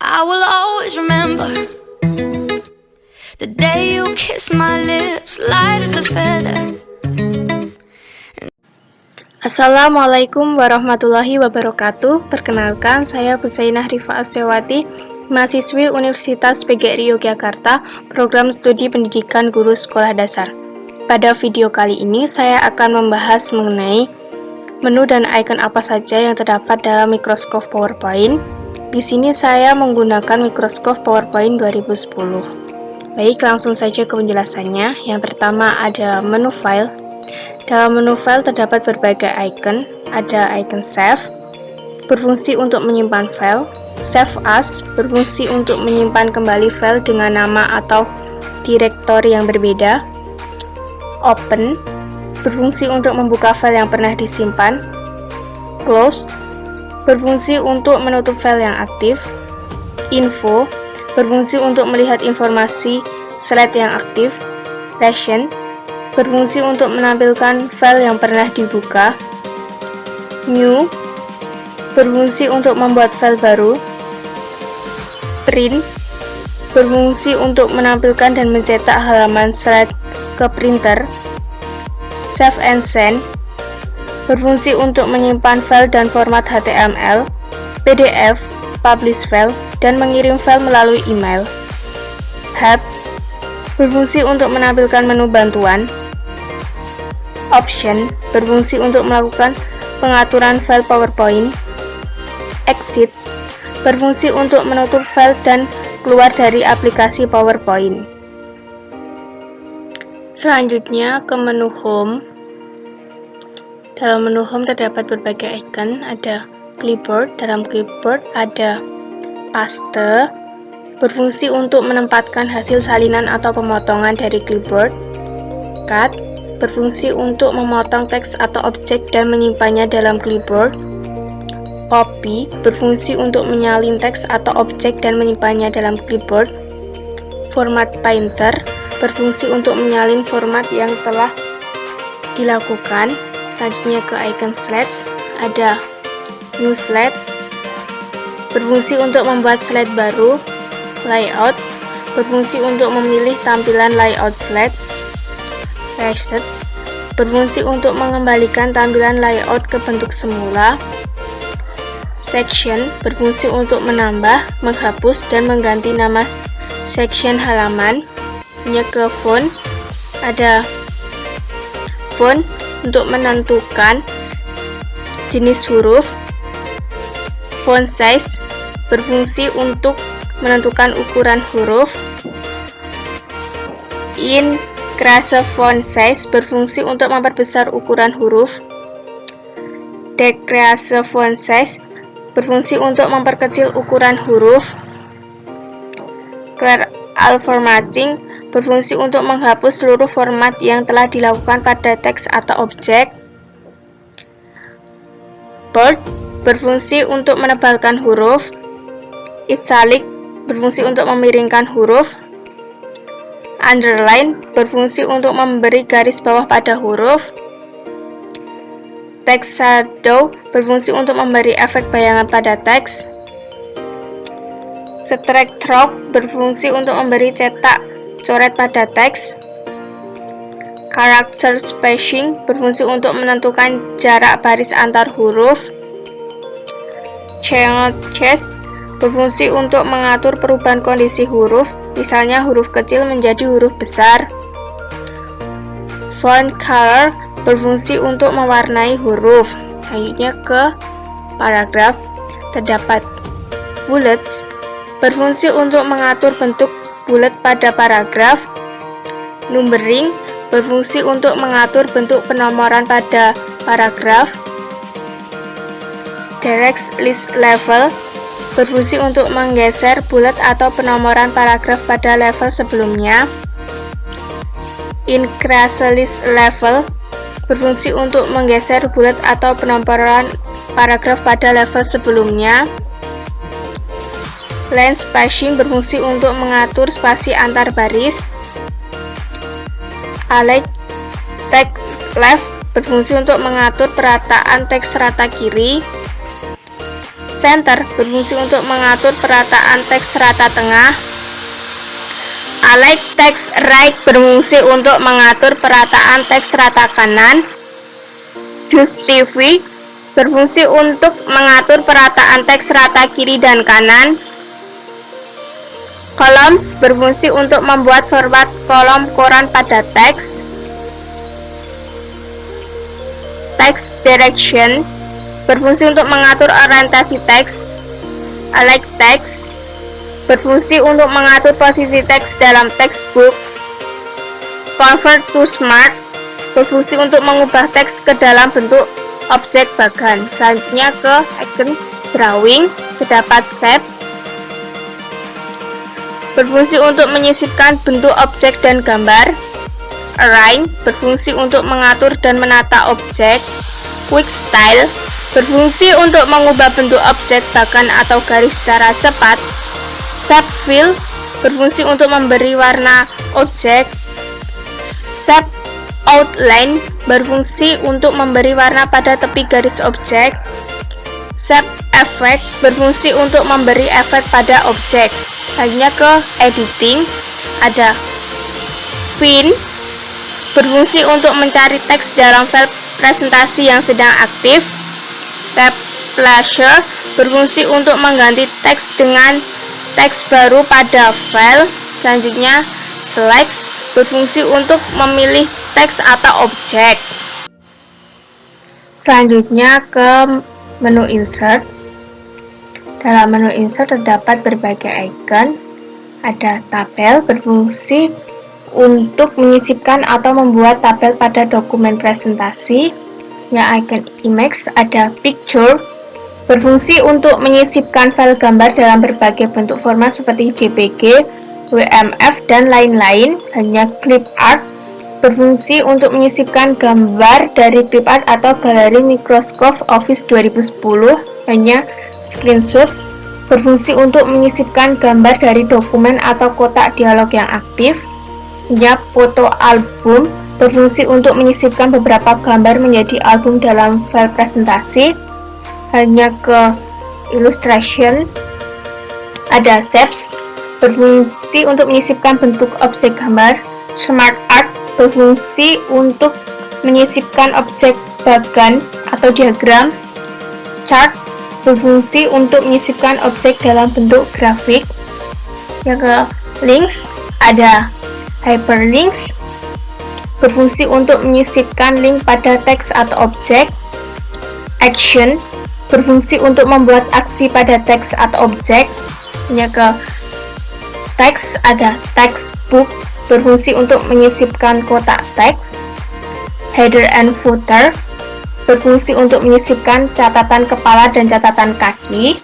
I will always remember the day you kissed my lips, light as a feather. Assalamualaikum warahmatullahi wabarakatuh. Perkenalkan, saya Busainah Rifa Astiawati, mahasiswi Universitas PGRI Yogyakarta, program studi pendidikan guru sekolah dasar. Pada video kali ini, saya akan membahas mengenai menu dan icon apa saja yang terdapat dalam Microsoft PowerPoint. Di sini saya menggunakan Microsoft PowerPoint 2010. Baik, langsung saja ke penjelasannya. Yang pertama ada menu file. Dalam menu file terdapat berbagai icon. Ada icon save, berfungsi untuk menyimpan file. Save as, berfungsi untuk menyimpan kembali file dengan nama atau direktori yang berbeda. Open, berfungsi untuk membuka file yang pernah disimpan. Close, berfungsi untuk menutup file yang aktif. Info, berfungsi untuk melihat informasi slide yang aktif. Recent, berfungsi untuk menampilkan file yang pernah dibuka. New, berfungsi untuk membuat file baru. Print, berfungsi untuk menampilkan dan mencetak halaman slide ke printer. Save and send, berfungsi untuk menyimpan file dan format HTML, PDF, publish file, dan mengirim file melalui email. Help, berfungsi untuk menampilkan menu bantuan. Option, berfungsi untuk melakukan pengaturan file PowerPoint. Exit, berfungsi untuk menutup file dan keluar dari aplikasi PowerPoint. Selanjutnya ke menu Home. Dalam menu Home terdapat berbagai icon. Ada clipboard. Dalam clipboard ada paste, berfungsi untuk menempatkan hasil salinan atau pemotongan dari clipboard. Cut, berfungsi untuk memotong teks atau objek dan menyimpannya dalam clipboard. Copy, berfungsi untuk menyalin teks atau objek dan menyimpannya dalam clipboard. Format painter, berfungsi untuk menyalin format yang telah dilakukan. Selanjutnya ke icon slides, ada new slide, berfungsi untuk membuat slide baru. Layout, berfungsi untuk memilih tampilan layout slide. Reset, berfungsi untuk mengembalikan tampilan layout ke bentuk semula. Section, berfungsi untuk menambah, menghapus, dan mengganti nama section halaman. Ke font, ada font untuk menentukan jenis huruf. Font size, berfungsi untuk menentukan ukuran huruf. Increase font size, berfungsi untuk memperbesar ukuran huruf. Decrease font size, berfungsi untuk memperkecil ukuran huruf. Clear all formatting, berfungsi untuk menghapus seluruh format yang telah dilakukan pada teks atau objek. Bold, berfungsi untuk menebalkan huruf. Italic, berfungsi untuk memiringkan huruf. Underline, berfungsi untuk memberi garis bawah pada huruf. Text shadow, berfungsi untuk memberi efek bayangan pada teks. Strike through, berfungsi untuk memberi cetak coret pada teks. Character spacing, berfungsi untuk menentukan jarak baris antar huruf. Change, berfungsi untuk mengatur perubahan kondisi huruf, misalnya huruf kecil menjadi huruf besar. Font color, berfungsi untuk mewarnai huruf. Selanjutnya ke paragraf, terdapat bullets, berfungsi untuk mengatur bentuk bulat pada paragraf. Numbering, berfungsi untuk mengatur bentuk penomoran pada paragraf. Direct list level, berfungsi untuk menggeser bulat atau penomoran paragraf pada level sebelumnya. Increase list level, berfungsi untuk menggeser bulat atau penomoran paragraf pada level sebelumnya. Line spacing, berfungsi untuk mengatur spasi antar baris. Align text left, berfungsi untuk mengatur perataan teks rata kiri. Center berfungsi untuk mengatur perataan teks rata tengah. Align Text Right berfungsi untuk mengatur perataan teks rata kanan. Justify berfungsi untuk mengatur perataan teks rata kiri dan kanan. Columns berfungsi untuk membuat format kolom koran pada teks. Text Direction berfungsi untuk mengatur orientasi teks. Align Text berfungsi untuk mengatur posisi teks dalam textbook. Convert to Smart berfungsi untuk mengubah teks ke dalam bentuk objek bagan. Selanjutnya ke icon drawing, terdapat shapes berfungsi untuk menyisipkan bentuk objek dan gambar. Arrange berfungsi untuk mengatur dan menata objek. Quick Style berfungsi untuk mengubah bentuk objek bagan atau garis secara cepat. Shape Fills berfungsi untuk memberi warna objek. Shape Outline berfungsi untuk memberi warna pada tepi garis objek. Shape Effect berfungsi untuk memberi efek pada objek. Hanya ke editing, ada Find berfungsi untuk mencari teks dalam file presentasi yang sedang aktif. Replace berfungsi untuk mengganti teks dengan teks baru pada file. Selanjutnya, Select berfungsi untuk memilih teks atau objek. Selanjutnya ke menu Insert. Dalam menu Insert terdapat berbagai icon. Ada tabel berfungsi untuk menyisipkan atau membuat tabel pada dokumen presentasi. Yang icon Image ada Picture berfungsi untuk menyisipkan file gambar dalam berbagai bentuk format seperti JPG, WMF, dan lain-lain. Hanya Clip Art berfungsi untuk menyisipkan gambar dari clip art atau galeri Microsoft Office 2010. Hanya Screenshot berfungsi untuk menyisipkan gambar dari dokumen atau kotak dialog yang aktif. Hanya Foto Album berfungsi untuk menyisipkan beberapa gambar menjadi album dalam file presentasi. Hanya ke Illustration, ada Shapes berfungsi untuk menyisipkan bentuk objek gambar. Smart Art berfungsi untuk menyisipkan objek bagan atau diagram. Chart berfungsi untuk menyisipkan objek dalam bentuk grafik. Yang ke Links, ada Hyperlinks berfungsi untuk menyisipkan link pada teks atau objek. Action berfungsi untuk membuat aksi pada teks atau objek. Hanya ke Teks, ada Textbook berfungsi untuk menyisipkan kotak teks. Header and Footer berfungsi untuk menyisipkan catatan kepala dan catatan kaki.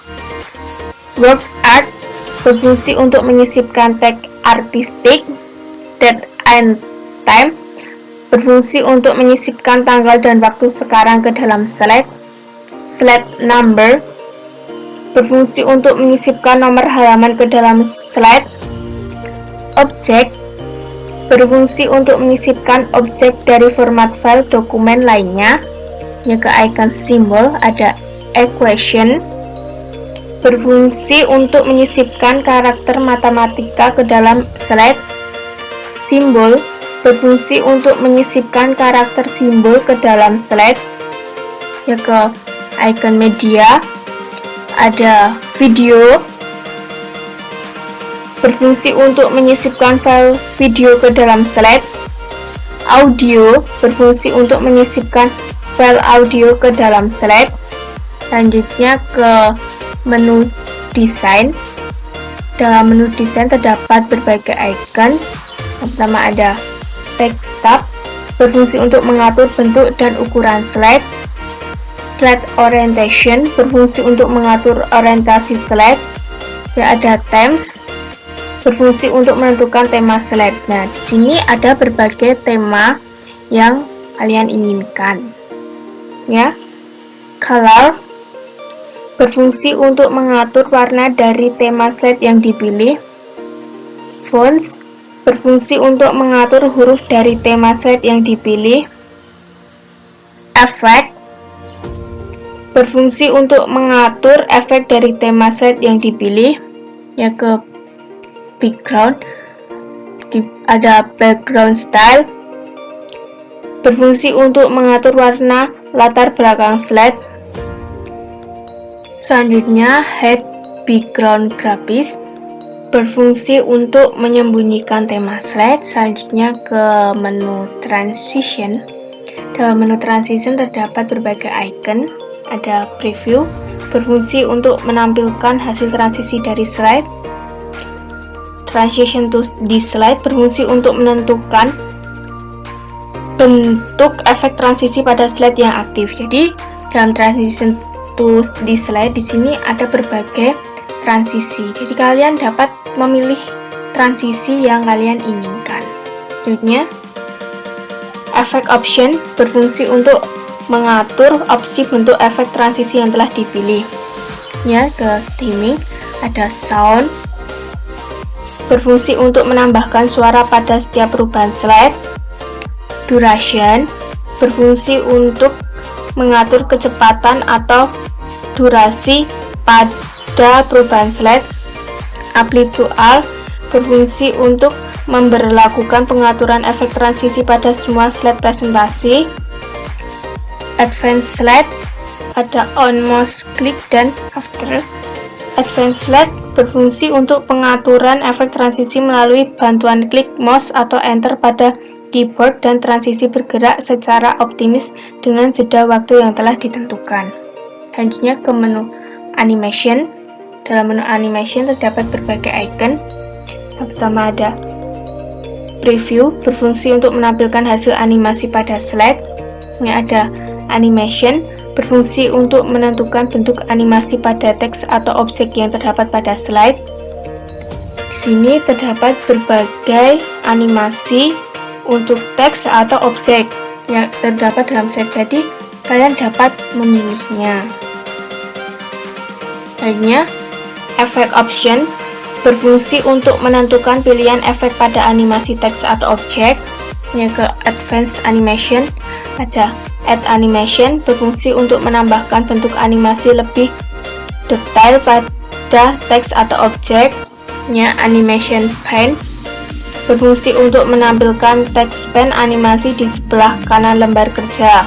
Word Art berfungsi untuk menyisipkan teks artistik. Date and Time berfungsi untuk menyisipkan tanggal dan waktu sekarang ke dalam slide. Slide Number berfungsi untuk menyisipkan nomor halaman ke dalam slide. Objek berfungsi untuk menyisipkan objek dari format file dokumen lainnya. Yang ke icon Simbol, ada Equation berfungsi untuk menyisipkan karakter matematika ke dalam slide. Simbol berfungsi untuk menyisipkan karakter simbol ke dalam slide. Ya ke icon Media, ada Video berfungsi untuk menyisipkan file video ke dalam slide. Audio berfungsi untuk menyisipkan file audio ke dalam slide. Selanjutnya ke menu Desain. Dalam menu Desain terdapat berbagai icon. Yang pertama ada Text Tab berfungsi untuk mengatur bentuk dan ukuran slide. Slide Orientation berfungsi untuk mengatur orientasi slide. Dan ada Themes berfungsi untuk menentukan tema slide. Nah, di sini ada berbagai tema yang kalian inginkan. Ya. Color berfungsi untuk mengatur warna dari tema slide yang dipilih. Fonts berfungsi untuk mengatur huruf dari tema slide yang dipilih. Effect berfungsi untuk mengatur efek dari tema slide yang dipilih. Ya, ke background, ada background style, berfungsi untuk mengatur warna latar belakang slide. Selanjutnya, hide background grafis, berfungsi untuk menyembunyikan tema slide. Selanjutnya ke menu transition. Dalam menu transition terdapat berbagai icon. Ada preview, berfungsi untuk menampilkan hasil transisi dari slide. Transition to this slide, berfungsi untuk menentukan bentuk efek transisi pada slide yang aktif. Jadi dalam transition to this slide di sini ada berbagai transisi. Jadi kalian dapat memilih transisi yang kalian inginkan. Selanjutnya, effect option, berfungsi untuk mengatur opsi bentuk efek transisi yang telah dipilih. Ya, ke theming, ada sound, berfungsi untuk menambahkan suara pada setiap perubahan slide. Duration, berfungsi untuk mengatur kecepatan atau durasi pada perubahan slide. Apply to all, berfungsi untuk memberlakukan pengaturan efek transisi pada semua slide presentasi. Advanced slide, ada on mouse click dan after. Advanced slide berfungsi untuk pengaturan efek transisi melalui bantuan klik mouse atau enter pada keyboard dan transisi bergerak secara optimis dengan jeda waktu yang telah ditentukan. Selanjutnya ke menu animation. Dalam menu animation terdapat berbagai icon. Yang pertama ada preview, berfungsi untuk menampilkan hasil animasi pada slide. Ini ada animation, berfungsi untuk menentukan bentuk animasi pada teks atau objek yang terdapat pada slide. Di sini terdapat berbagai animasi untuk teks atau objek yang terdapat dalam slide, jadi kalian dapat memilihnya. Selanjutnya, effect option, berfungsi untuk menentukan pilihan efek pada animasi teks atau objek. Yang ke advanced animation, ada add animation, berfungsi untuk menambahkan bentuk animasi lebih detail pada teks atau objek. Animation pane, berfungsi untuk menampilkan teks pane animasi di sebelah kanan lembar kerja.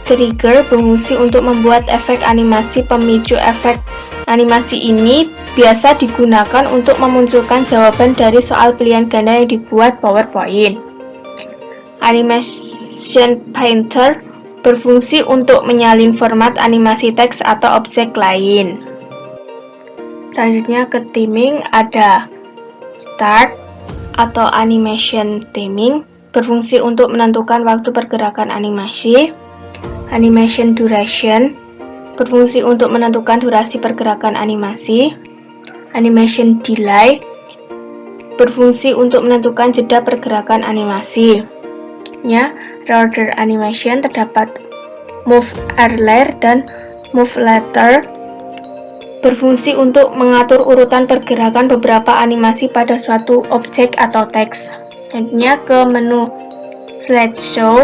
Trigger, berfungsi untuk membuat efek animasi pemicu. Efek animasi ini biasa digunakan untuk memunculkan jawaban dari soal pilihan ganda yang dibuat PowerPoint. Animation Painter, berfungsi untuk menyalin format animasi teks atau objek lain. Selanjutnya ke theming, ada Start atau Animation Theming, berfungsi untuk menentukan waktu pergerakan animasi. Animation Duration, berfungsi untuk menentukan durasi pergerakan animasi. Animation Delay, berfungsi untuk menentukan jeda pergerakan animasi. Reorder Animation, terdapat Move Earlier dan Move Later, berfungsi untuk mengatur urutan pergerakan beberapa animasi pada suatu objek atau teks. Selanjutnya ke menu Slideshow.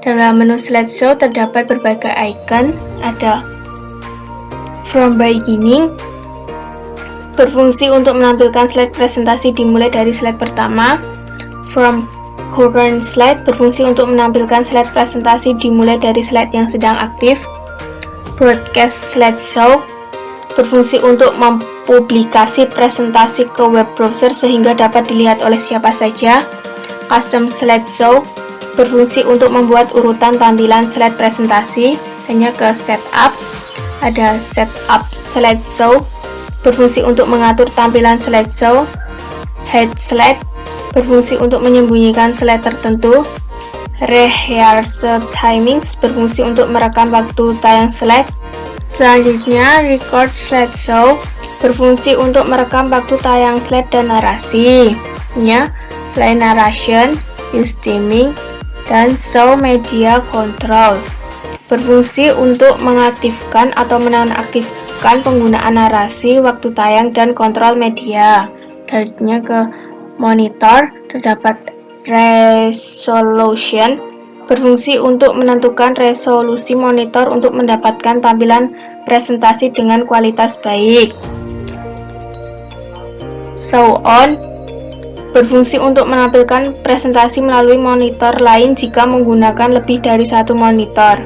Dalam menu Slideshow terdapat berbagai icon. Ada From Beginning, berfungsi untuk menampilkan slide presentasi dimulai dari slide pertama. From Current Slide, berfungsi untuk menampilkan slide presentasi dimulai dari slide yang sedang aktif. Broadcast Slideshow, berfungsi untuk mempublikasi presentasi ke web browser sehingga dapat dilihat oleh siapa saja. Custom Slideshow, berfungsi untuk membuat urutan tampilan slide presentasi. Misalnya ke Setup, ada Setup Slideshow, berfungsi untuk mengatur tampilan slideshow. Hide Slide, berfungsi untuk menyembunyikan slide tertentu. Rehearse Timings, berfungsi untuk merekam waktu tayang slide. Selanjutnya, Record Slideshow, berfungsi untuk merekam waktu tayang slide dan narasi. Play Narration, Use Theming, dan Show Media Control, berfungsi untuk mengaktifkan atau menonaktifkan penggunaan narasi, waktu tayang, dan kontrol media. Selanjutnya ke Monitor, terdapat Resolution, berfungsi untuk menentukan resolusi monitor untuk mendapatkan tampilan presentasi dengan kualitas baik. Show on berfungsi untuk menampilkan presentasi melalui monitor lain jika menggunakan lebih dari satu monitor.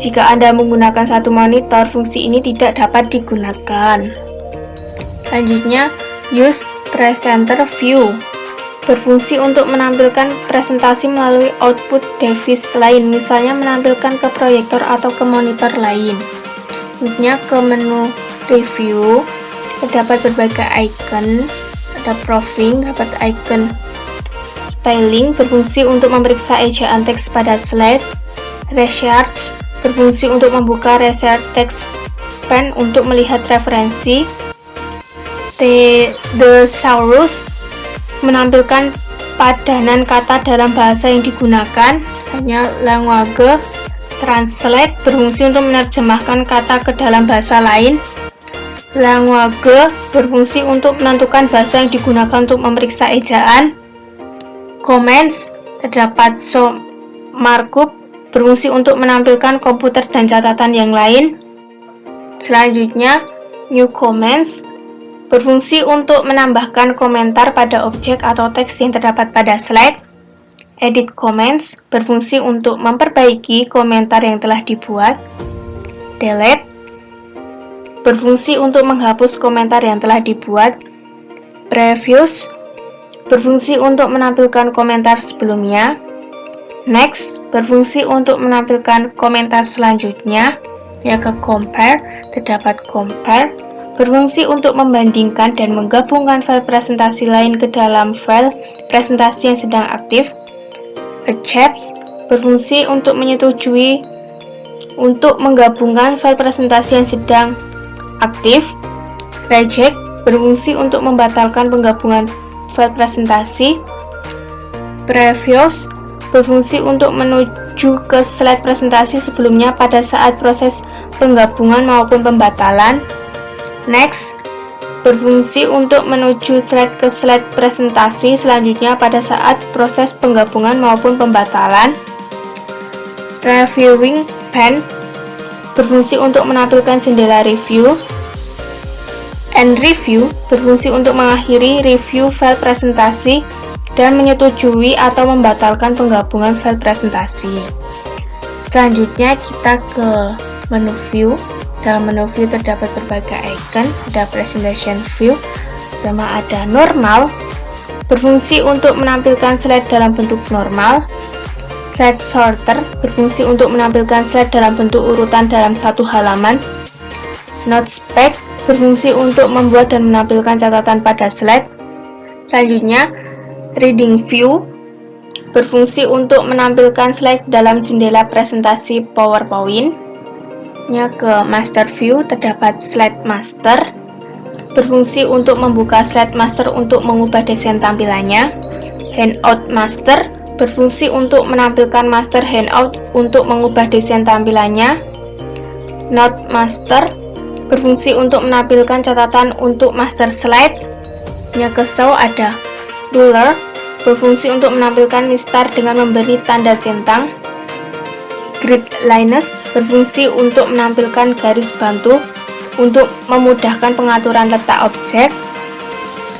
Jika Anda menggunakan satu monitor, fungsi ini tidak dapat digunakan. Selanjutnya, use presenter view berfungsi untuk menampilkan presentasi melalui output device lain, misalnya menampilkan ke proyektor atau ke monitor lain. Selanjutnya ke menu review, terdapat berbagai icon, ada proofing, dapat icon spelling, berfungsi untuk memeriksa ejaan teks pada slide, research, berfungsi untuk membuka research text pen untuk melihat referensi, thesaurus, menampilkan padanan kata dalam bahasa yang digunakan, hanya language, translate, berfungsi untuk menerjemahkan kata ke dalam bahasa lain, language, berfungsi untuk menentukan bahasa yang digunakan untuk memeriksa ejaan, comments, terdapat show markup, berfungsi untuk menampilkan komputer dan catatan yang lain. Selanjutnya, new comments, berfungsi untuk menambahkan komentar pada objek atau teks yang terdapat pada slide. Edit comments, berfungsi untuk memperbaiki komentar yang telah dibuat. Delete, berfungsi untuk menghapus komentar yang telah dibuat. Previews, berfungsi untuk menampilkan komentar sebelumnya. Next, berfungsi untuk menampilkan komentar selanjutnya. Ya, ke compare, terdapat compare, berfungsi untuk membandingkan dan menggabungkan file presentasi lain ke dalam file presentasi yang sedang aktif. Accept, berfungsi untuk menyetujui untuk menggabungkan file presentasi yang sedang aktif. Reject, berfungsi untuk membatalkan penggabungan file presentasi. Previous, berfungsi untuk menuju ke slide presentasi sebelumnya pada saat proses penggabungan maupun pembatalan. Next, berfungsi untuk menuju ke slide presentasi selanjutnya pada saat proses penggabungan maupun pembatalan. Reviewing pane, berfungsi untuk menampilkan jendela review. End review, berfungsi untuk mengakhiri review file presentasi dan menyetujui atau membatalkan penggabungan file presentasi. Selanjutnya kita ke menu view. Dalam menu view terdapat berbagai icon, ada presentation view, pertama ada normal, berfungsi untuk menampilkan slide dalam bentuk normal. Slide sorter, berfungsi untuk menampilkan slide dalam bentuk urutan dalam satu halaman. Notepad, berfungsi untuk membuat dan menampilkan catatan pada slide. Selanjutnya, reading view, berfungsi untuk menampilkan slide dalam jendela presentasi PowerPoint. Ke master view, terdapat slide master, berfungsi untuk membuka slide master untuk mengubah desain tampilannya. Handout master, berfungsi untuk menampilkan master handout untuk mengubah desain tampilannya. Note master, berfungsi untuk menampilkan catatan untuk master slide. Ke show ada ruler, berfungsi untuk menampilkan mistar dengan memberi tanda centang. Grid lines, berfungsi untuk menampilkan garis bantu untuk memudahkan pengaturan letak objek.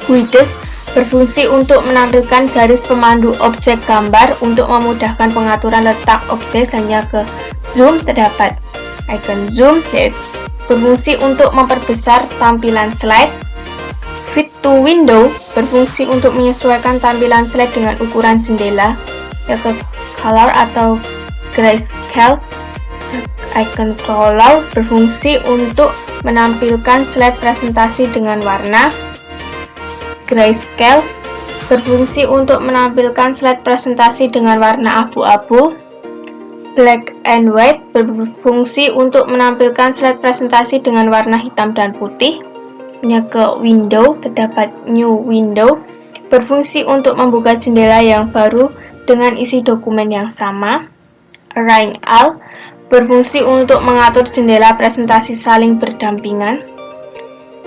Widgets, berfungsi untuk menampilkan garis pemandu objek gambar untuk memudahkan pengaturan letak objek. Selanjutnya ke zoom, terdapat icon zoom, berfungsi untuk memperbesar tampilan slide. Fit to window, berfungsi untuk menyesuaikan tampilan slide dengan ukuran jendela. Ke color atau grayscale, icon color, berfungsi untuk menampilkan slide presentasi dengan warna. Grayscale, berfungsi untuk menampilkan slide presentasi dengan warna abu-abu. Black and white, berfungsi untuk menampilkan slide presentasi dengan warna hitam dan putih. Ke window, terdapat new window, berfungsi untuk membuka jendela yang baru dengan isi dokumen yang sama. Align all, berfungsi untuk mengatur jendela presentasi saling berdampingan.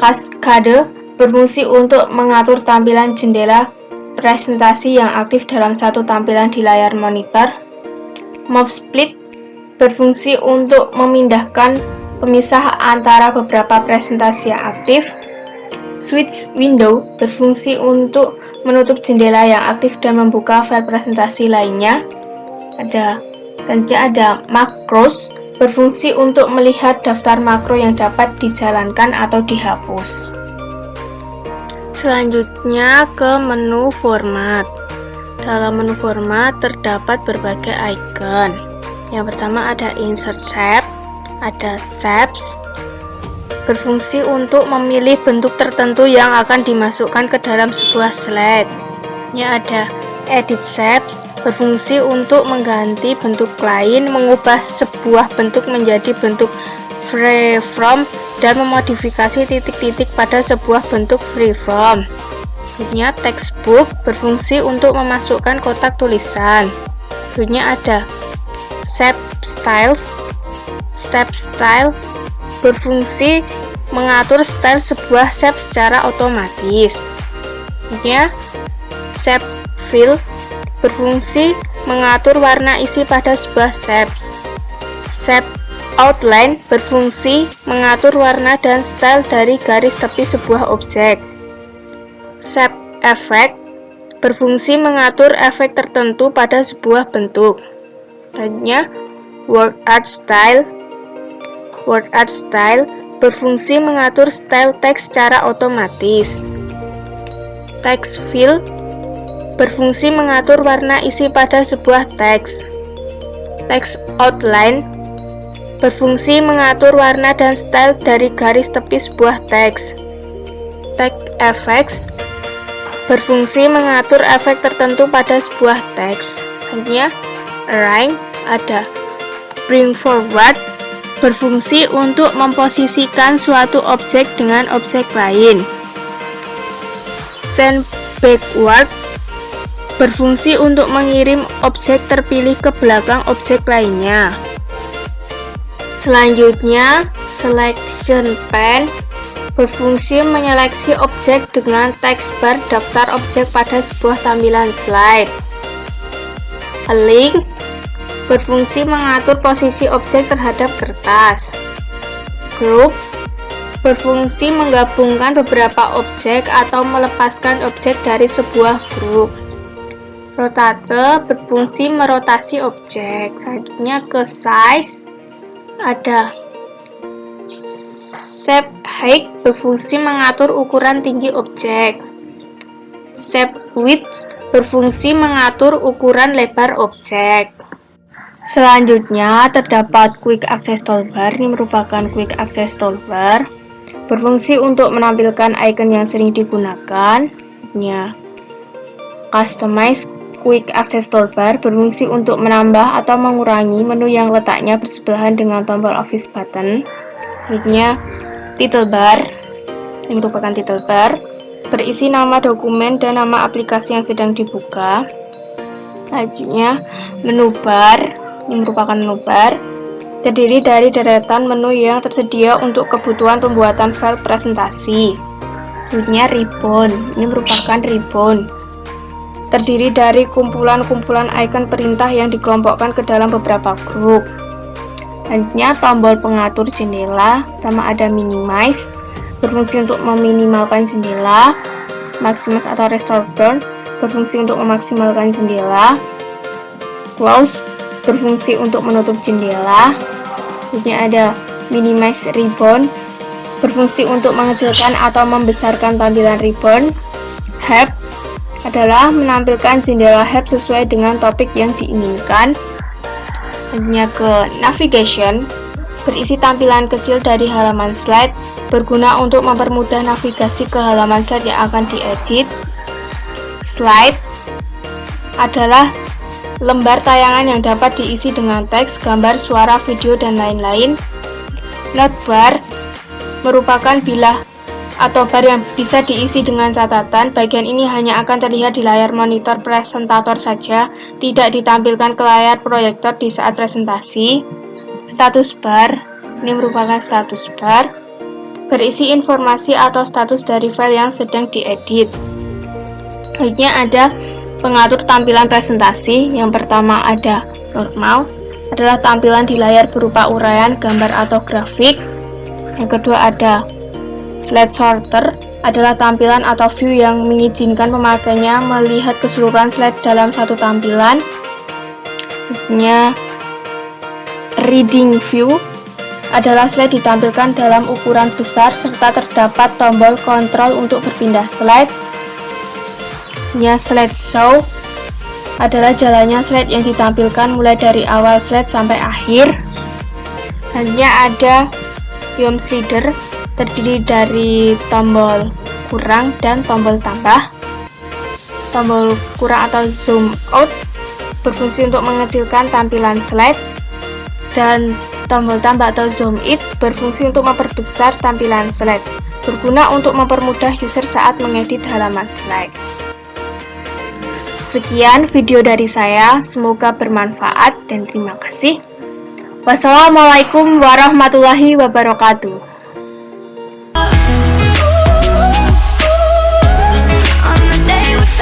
Cascade, berfungsi untuk mengatur tampilan jendela presentasi yang aktif dalam satu tampilan di layar monitor. Move split berfungsi untuk memindahkan pemisah antara beberapa presentasi yang aktif. Switch window berfungsi untuk menutup jendela yang aktif dan membuka file presentasi lainnya. Ada macros berfungsi untuk melihat daftar makro yang dapat dijalankan atau dihapus. Selanjutnya ke menu format. Dalam menu format terdapat berbagai icon. Yang pertama ada insert shape, ada shapes, berfungsi untuk memilih bentuk tertentu yang akan dimasukkan ke dalam sebuah slide. Ini ada edit shapes, berfungsi untuk mengganti bentuk lain, mengubah sebuah bentuk menjadi bentuk freeform, dan memodifikasi titik-titik pada sebuah bentuk freeform. Berikutnya textbook, berfungsi untuk memasukkan kotak tulisan. Berikutnya ada step style, berfungsi mengatur style sebuah shape secara otomatis. Berikutnya shape fill, berfungsi mengatur warna isi pada sebuah shapes. Shape outline berfungsi mengatur warna dan style dari garis tepi sebuah objek. Shape effect berfungsi mengatur efek tertentu pada sebuah bentuk. Selanjutnya word art style. Word art style berfungsi mengatur style teks secara otomatis. Text fill berfungsi mengatur warna isi pada sebuah teks. Text outline berfungsi mengatur warna dan style dari garis tepi sebuah teks. Text effects berfungsi mengatur efek tertentu pada sebuah teks. Selanjutnya align, ada bring forward, berfungsi untuk memposisikan suatu objek dengan objek lain. Send backward berfungsi untuk mengirim objek terpilih ke belakang objek lainnya. Selanjutnya, selection pane berfungsi menyeleksi objek dengan text bar daftar objek pada sebuah tampilan slide. A link berfungsi mengatur posisi objek terhadap kertas. Group berfungsi menggabungkan beberapa objek atau melepaskan objek dari sebuah grup. Rotate berfungsi merotasi objek. Selanjutnya ke size, ada shape height berfungsi mengatur ukuran tinggi objek. Shape width berfungsi mengatur ukuran lebar objek. Selanjutnya terdapat quick access toolbar. Ini merupakan quick access toolbar, berfungsi untuk menampilkan icon yang sering digunakan. Customize quick access toolbar berfungsi untuk menambah atau mengurangi menu yang letaknya bersebelahan dengan tombol office button. Berikutnya title bar. Ini merupakan title bar, berisi nama dokumen dan nama aplikasi yang sedang dibuka. Selanjutnya menu bar. Ini merupakan menu bar, terdiri dari deretan menu yang tersedia untuk kebutuhan pembuatan file presentasi. Selanjutnya ribbon. Ini merupakan ribbon, terdiri dari kumpulan-kumpulan icon perintah yang dikelompokkan ke dalam beberapa grup. Selanjutnya tombol pengatur jendela. Pertama ada minimize, berfungsi untuk meminimalkan jendela. Maximize atau restore burn berfungsi untuk memaksimalkan jendela. Close berfungsi untuk menutup jendela. Selanjutnya ada minimize ribbon, berfungsi untuk mengecilkan atau membesarkan tampilan ribbon. Help adalah menampilkan jendela help sesuai dengan topik yang diinginkan. Selanjutnya ke navigation, berisi tampilan kecil dari halaman slide, berguna untuk mempermudah navigasi ke halaman slide yang akan diedit. Slide adalah lembar tayangan yang dapat diisi dengan teks, gambar, suara, video, dan lain-lain. Note bar merupakan bilah atau bar yang bisa diisi dengan catatan. Bagian ini hanya akan terlihat di layar monitor presentator saja, tidak ditampilkan ke layar proyektor di saat presentasi. Status bar, ini merupakan status bar, berisi informasi atau status dari file yang sedang diedit. Selanjutnya ada pengatur tampilan presentasi. Yang pertama ada Normal adalah tampilan di layar berupa uraian, gambar atau grafik. Yang kedua ada slide sorter, adalah tampilan atau view yang mengizinkan pemakainya melihat keseluruhan slide dalam satu tampilan. Berikutnya reading view, adalah slide ditampilkan dalam ukuran besar serta terdapat tombol kontrol untuk berpindah slide. Slide show, adalah jalannya slide yang ditampilkan mulai dari awal slide sampai akhir. Selanjutnya ada film slider, terdiri dari tombol kurang dan tombol tambah. Tombol kurang atau zoom out berfungsi untuk mengecilkan tampilan slide, dan tombol tambah atau zoom in berfungsi untuk memperbesar tampilan slide, berguna untuk mempermudah user saat mengedit halaman slide. Sekian video dari saya, semoga bermanfaat dan terima kasih. Wassalamualaikum warahmatullahi wabarakatuh.